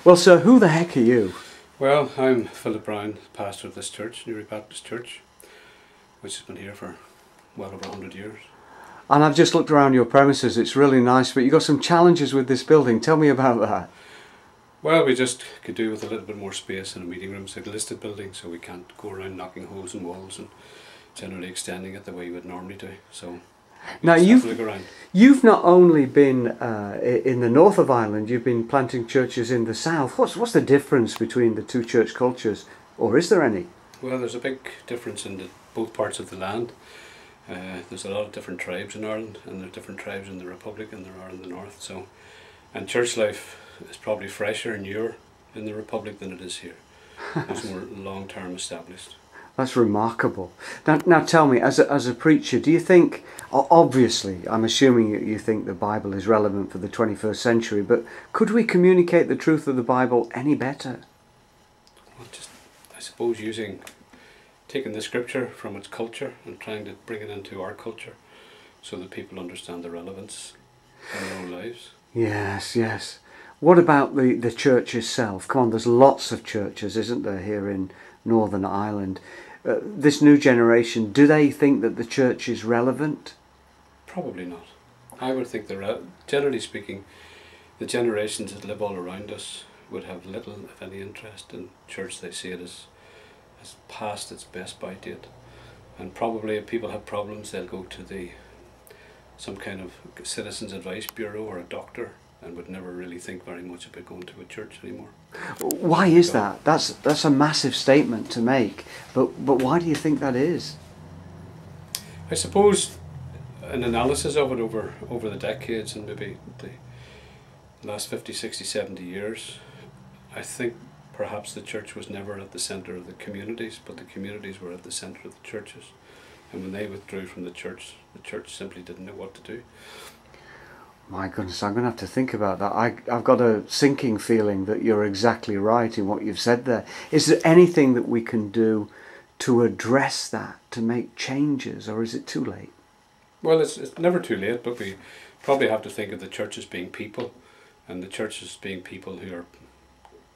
Well, sir, who the heck are you? Well, I'm Phillip, pastor of this church, Newry Baptist Church, which has been here for well over 100 years. And I've just looked around your premises. It's really nice, but you've got some challenges with this building. Tell me about that. Well, we just could do with a little bit more space in a meeting room. It's a listed building, so we can't go around knocking holes in walls and generally extending it the way you would normally do. So now you've not only been in the north of Ireland, you've been planting churches in the south. What's the difference between the two church cultures, or is there any? Well, there's a big difference in both parts of the land. There's a lot of different tribes in Ireland, and there are different tribes in the Republic and there are in the north. So, and church life is probably fresher and newer in the Republic than it is here. It's more long-term established. That's remarkable. Now tell me, as a preacher, do you think, obviously, I'm assuming you think the Bible is relevant for the 21st century, but could we communicate the truth of the Bible any better? Well, I suppose taking the scripture from its culture and trying to bring it into our culture so that people understand the relevance in their own lives. Yes, yes. What about the church itself? Come on, there's lots of churches, isn't there, here in Northern Ireland? This new generation, do they think that the church is relevant? Probably not. I would think generally speaking, the generations that live all around us would have little, if any, interest in church. They see it as past its best by date. And probably if people have problems, they'll go to some kind of citizens advice bureau or a doctor, and would never really think very much about going to a church anymore. Why is that? That's a massive statement to make, but why do you think that is? I suppose an analysis of it over the decades and maybe the last 50, 60, 70 years, I think perhaps the church was never at the centre of the communities, but the communities were at the centre of the churches. And when they withdrew from the church simply didn't know what to do. My goodness, I'm going to have to think about that. I've got a sinking feeling that you're exactly right in what you've said there. Is there anything that we can do to address that, to make changes, or is it too late? Well, it's never too late, but we probably have to think of the church as being people, and the church as being people who are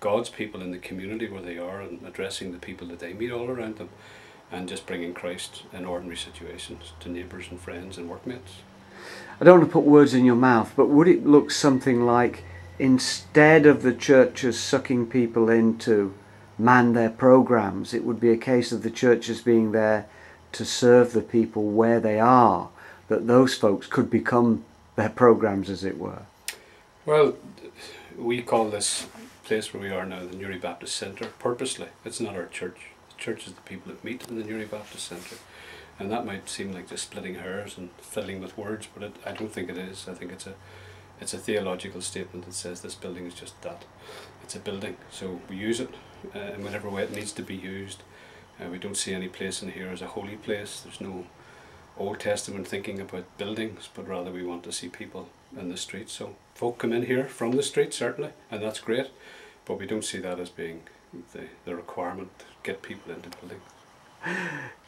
God's people in the community where they are, and addressing the people that they meet all around them, and just bringing Christ in ordinary situations to neighbours and friends and workmates. I don't want to put words in your mouth, but would it look something like, instead of the churches sucking people in to man their programs, it would be a case of the churches being there to serve the people where they are, that those folks could become their programs, as it were? Well, we call this place where we are now the Newry Baptist Centre purposely. It's not our church. The church is the people that meet in the Newry Baptist Centre. And that might seem like just splitting hairs and fiddling with words, but I don't think it is. I think it's a theological statement that says this building is just that. It's a building, so we use it in whatever way it needs to be used. We don't see any place in here as a holy place. There's no Old Testament thinking about buildings, but rather we want to see people in the streets. So folk come in here from the street, certainly, and that's great, but we don't see that as being the requirement to get people into buildings.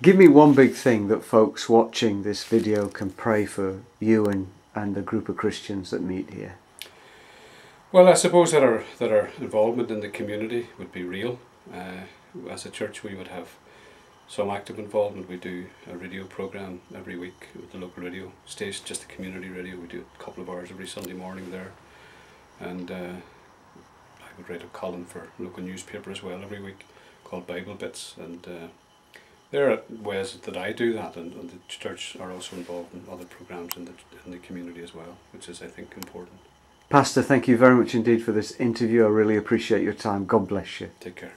Give me one big thing that folks watching this video can pray for you and the group of Christians that meet here. Well, I suppose that our involvement in the community would be real. As a church we would have some active involvement. We do a radio programme every week with the local radio station, just a community radio. We do a couple of hours every Sunday morning there. And I would write a column for a local newspaper as well every week called Bible Bits. And there are ways that I do that, and the church are also involved in other programmes in the community as well, which is, I think, important. Pastor, thank you very much indeed for this interview. I really appreciate your time. God bless you. Take care.